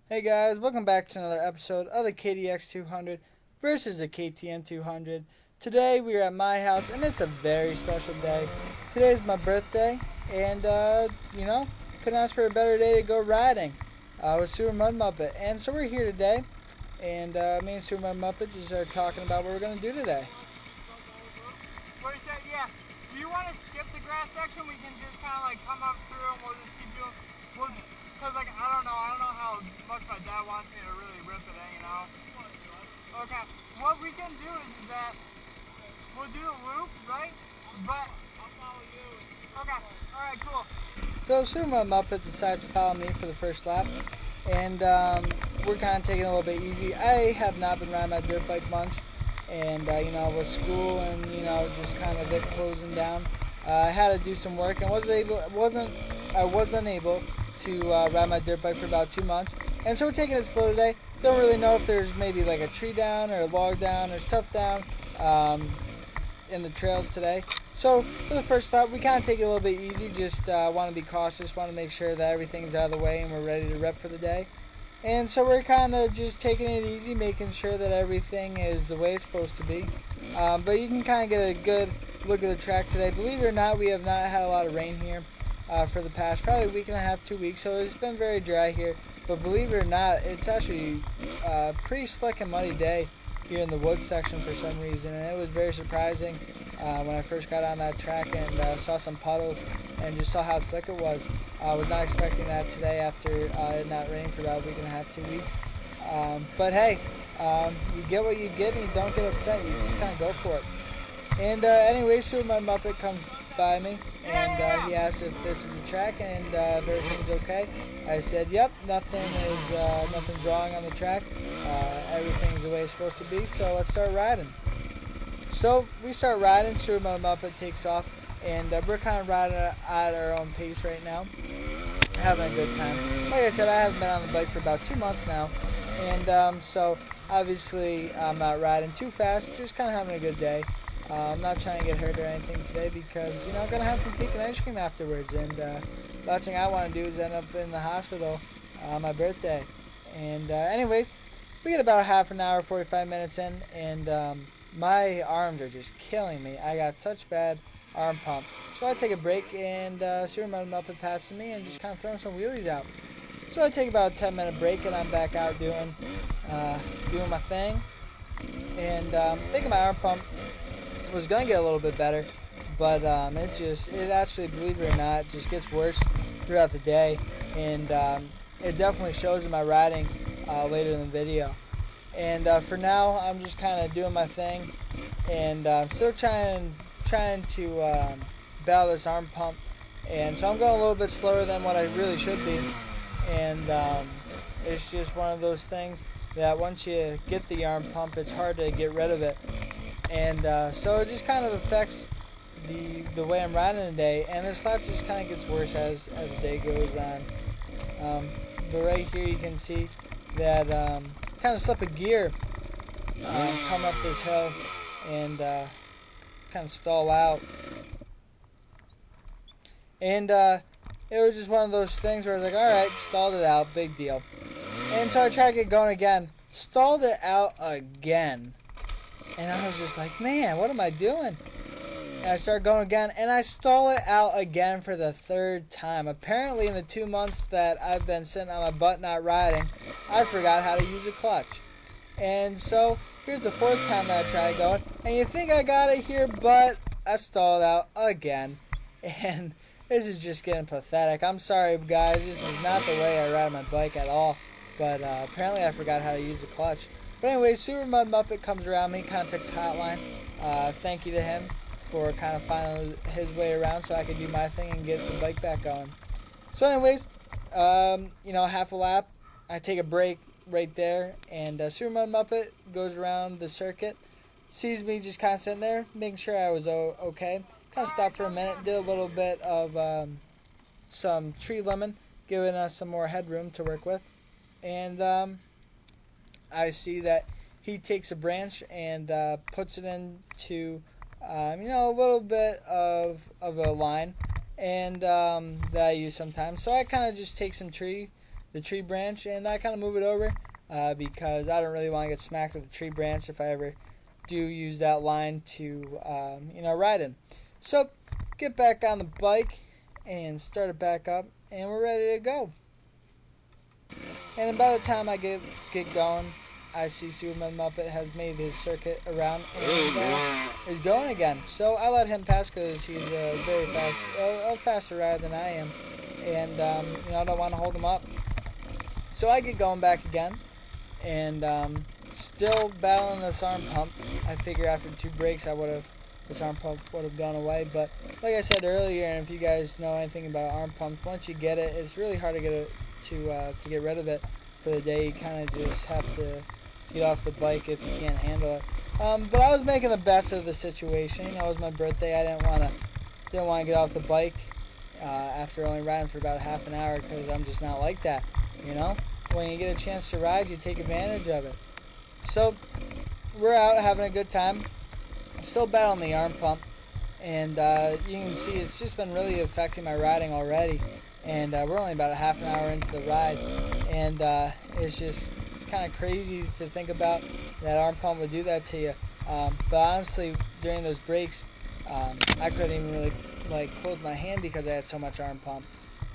Hey guys, welcome back to another episode of the KDX 200 versus the KTM 200. Today we are at my house and it's a very special day. Today is my birthday and, couldn't ask for a better day to go riding with SuperMudMuppet. And so we're here today and me and SuperMudMuppet just are talking about what we're going to do today. What is that? Yeah. Do you want to skip the grass section? We can just kind of like come up through and we'll just keep doing. Cause like I don't know how much my dad wants me to really rip it in, Okay. What we can do is that we'll do a loop, right? But I'll follow you. Okay. All right. Cool. So SuperMudMuppet decides to follow me for the first lap, and we're kind of taking it a little bit easy. I have not been riding my dirt bike much, and with school and just kind of it closing down, I had to do some work and I was unable to ride my dirt bike for about 2 months, and so we're taking it slow today. Don't really know if there's maybe like a tree down or a log down or stuff down in the trails today. So for the first lap, we kind of take it a little bit easy. Just want to be cautious, want to make sure that everything's out of the way and we're ready to rep for the day. And so we're kind of just taking it easy, making sure that everything is the way it's supposed to be. But you can kind of get a good look at the track today. Believe it or not, we have not had a lot of rain here for the past probably week and a half, 2 weeks. So it's been very dry here. But believe it or not, it's actually a pretty slick and muddy day here in the woods section for some reason. And it was very surprising when I first got on that track and saw some puddles and just saw how slick it was. I was not expecting that today after it not raining for about a week and a half, 2 weeks. But hey, you get what you get and you don't get upset. You just kind of go for it. And anyway, SuperMudMuppet comes by me and he asked if this is the track and if everything's okay. I said, yep, nothing's wrong on the track. Everything's the way it's supposed to be, so let's start riding. So we start riding, SuperMudMuppet takes off, and we're kind of riding at our own pace right now, having a good time. Like I said, I haven't been on the bike for about 2 months now, and so obviously I'm not riding too fast, just kind of having a good day. I'm not trying to get hurt or anything today because, I'm going to have some cake and ice cream afterwards, and the last thing I want to do is end up in the hospital on my birthday. And anyways, we get about half an hour, 45 minutes in, and my arms are just killing me. I got such bad arm pump. So I take a break, and SuperMudMuppet passes me and just kind of throwing some wheelies out. So I take about a 10-minute break, and I'm back out doing my thing. And thinking my arm pump was going to get a little bit better, but it actually, believe it or not, just gets worse throughout the day. And it definitely shows in my riding later in the video. And for now, I'm just kind of doing my thing, and still trying to battle this arm pump. And so I'm going a little bit slower than what I really should be. And it's just one of those things that once you get the arm pump, it's hard to get rid of it. And so it just kind of affects the way I'm riding today. And this lap just kind of gets worse as the day goes on. But right here you can see that kind of slip a gear, come up this hill and kind of stall out. And it was just one of those things where I was like, alright, stalled it out, big deal. And so I tried to get going again, stalled it out again. And I was just like, man, what am I doing? And I started going again, and I stall it out again for the third time. Apparently, in the 2 months that I've been sitting on my butt not riding, I forgot how to use a clutch. And so, here's the fourth time that I tried going, and you think I got it here, but I stalled out again. And this is just getting pathetic. I'm sorry, guys, this is not the way I ride my bike at all. But apparently I forgot how to use the clutch. But anyway, SuperMudMuppet comes around me, kind of picks a hotline. Thank you to him for kind of finding his way around so I could do my thing and get the bike back going. So anyways, half a lap, I take a break right there, and SuperMudMuppet goes around the circuit, sees me just kind of sitting there, making sure I was okay. Kind of stopped for a minute, did a little bit of some tree lemon, giving us some more headroom to work with. And I see that he takes a branch and puts it into a little bit of a line, and that I use sometimes. So I kind of just take some tree the tree branch, and I kind of move it over because I don't really want to get smacked with the tree branch if I ever do use that line to ride in. So get back on the bike and start it back up, and we're ready to go. And by the time I get going, I see SuperMudMuppet has made his circuit around and is going again. So I let him pass because he's a very faster rider than I am, and I don't want to hold him up. So I get going back again, and still battling this arm pump. I figure after 2 breaks, this arm pump would have gone away. But like I said earlier, and if you guys know anything about arm pumps, once you get it, it's really hard to get rid of it for the day. You kind of just have to get off the bike if you can't handle it. But I was making the best of the situation. It was my birthday. I didn't want to get off the bike after only riding for about half an hour because I'm just not like that. When you get a chance to ride, you take advantage of it. So we're out having a good time. Still battling the arm pump, and you can see it's just been really affecting my riding already. And we're only about a half an hour into the ride, and it's kind of crazy to think about that arm pump would do that to you. But honestly, during those breaks, I couldn't even really close my hand because I had so much arm pump.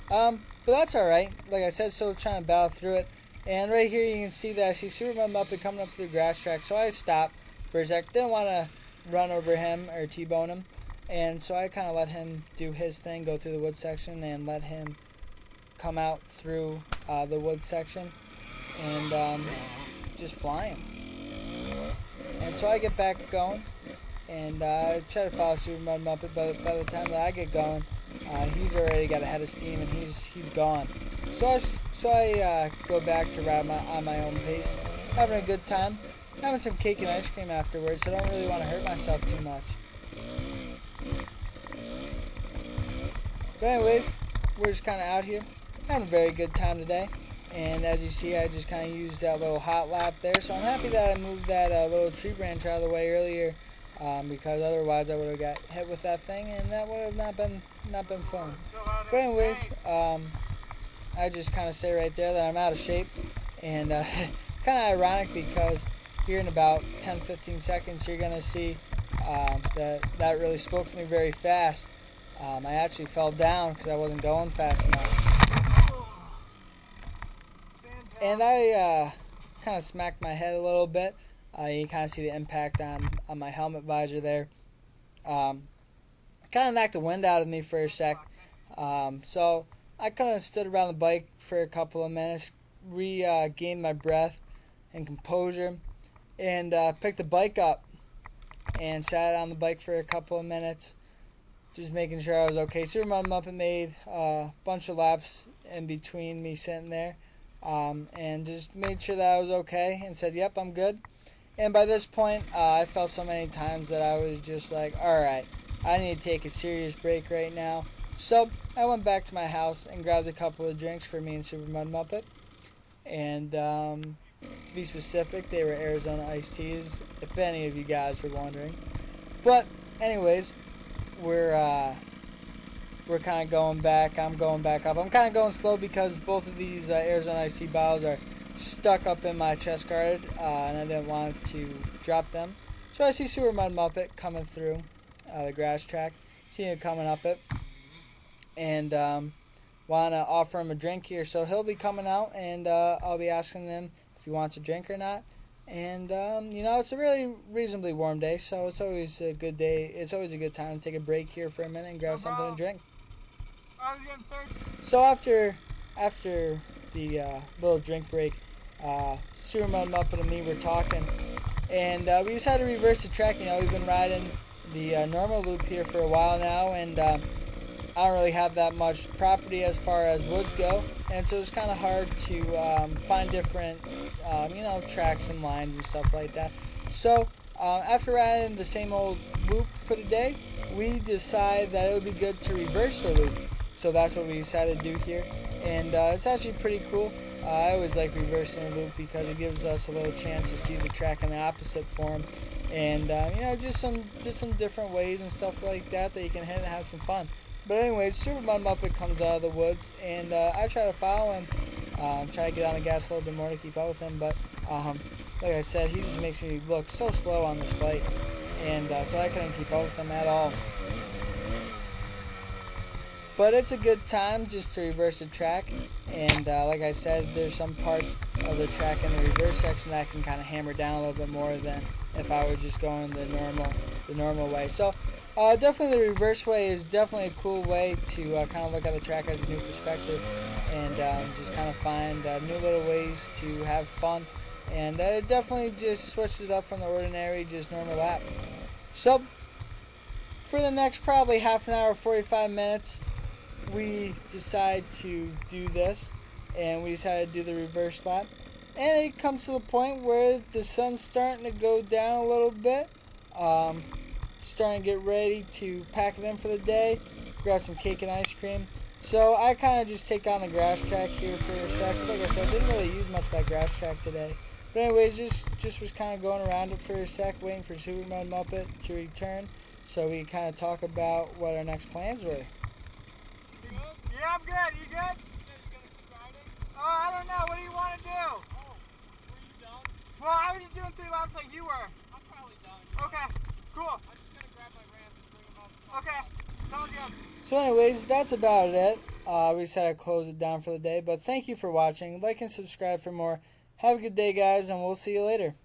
But that's all right. Like I said, still trying to battle through it. And right here you can see that I see SuperMudMuppet coming up through the grass track. So I stopped for a sec. Didn't want to run over him or T-bone him. And so I kind of let him do his thing, go through the wood section, and let him come out through the wood section and just fly him. And so I get back going and try to follow SuperMudMuppet. But by the time that I get going, he's already got a head of steam and he's gone. So I go back to ride on my own pace, having a good time, having some cake and ice cream afterwards. So I don't really want to hurt myself too much. But anyways, we're just kind of out here, having a very good time today. And as you see, I just kind of used that little hot lap there. So I'm happy that I moved that little tree branch out of the way earlier, because otherwise I would have got hit with that thing, and that would have not been fun. But anyways, I just kind of say right there that I'm out of shape, and kind of ironic because here in about 10-15 seconds you're gonna see that really spoke to me very fast. I actually fell down because I wasn't going fast enough. And I kind of smacked my head a little bit. You kind of see the impact on my helmet visor there. Kind of knocked the wind out of me for a sec. So I kind of stood around the bike for a couple of minutes, regained my breath and composure, and picked the bike up and sat on the bike for a couple of minutes, just making sure I was okay. SuperMudMuppet made a bunch of laps in between me sitting there, and just made sure that I was okay and said, yep, I'm good. And by this point, I felt so many times that I was just like, alright, I need to take a serious break right now. So I went back to my house and grabbed a couple of drinks for me and SuperMudMuppet. And to be specific, they were Arizona iced teas, if any of you guys were wondering. But anyways, we're kind of going back. I'm going back up. I'm kind of going slow because both of these Arizona iced tea bottles are stuck up in my chest guard, and I didn't want to drop them. So I see SuperMudMuppet coming through the grass track. See him coming up it, and want to offer him a drink here. So he'll be coming out, and I'll be asking him if he wants a drink or not. And it's a really reasonably warm day, so it's always a good day. It's always a good time to take a break here for a minute and grab something to drink. So after the little drink break, SuperMudMuppet and me were talking, and we decided to reverse the track. We've been riding the normal loop here for a while now, and I don't really have that much property as far as woods go, and so it's kind of hard to find different tracks and lines and stuff like that. So after riding the same old loop for the day, we decided that it would be good to reverse the loop. So that's what we decided to do here, and it's actually pretty cool. I always like reversing the loop because it gives us a little chance to see the track in the opposite form, and just some different ways and stuff like that you can hit and have some fun. But anyways, SuperMudMuppet comes out of the woods, and I try to follow him, Try to get on the gas a little bit more to keep up with him, but like I said, he just makes me look so slow on this bike, and so I couldn't keep up with him at all. But it's a good time just to reverse the track, and like I said, there's some parts of the track in the reverse section that I can kind of hammer down a little bit more than if I were just going the normal way. So definitely the reverse way is definitely a cool way to kind of look at the track as a new perspective, and just kind of find new little ways to have fun, and it definitely just switches it up from the ordinary just normal lap. So for the next probably half an hour, 45 minutes, we decide to do this, and we decided to do the reverse lap, and it comes to the point where the sun's starting to go down a little bit, starting to get ready to pack it in for the day, grab some cake and ice cream. So I kind of just take on the grass track here for a sec. Like I said, didn't really use much of that grass track today, but anyways, just was kind of going around it for a sec, waiting for SuperMudMuppet to return so we kind of talk about what our next plans were. Yeah, I'm good. You good? Oh, I don't know. What do you want to do? Oh, were you done? Well, I was just doing 3 laps like you were. I'm probably done. Okay, cool. I'm just going to grab my ramps and bring them up. Okay, sounds good. So anyways, that's about it. We decided to close it down for the day, but thank you for watching. Like and subscribe for more. Have a good day, guys, and we'll see you later.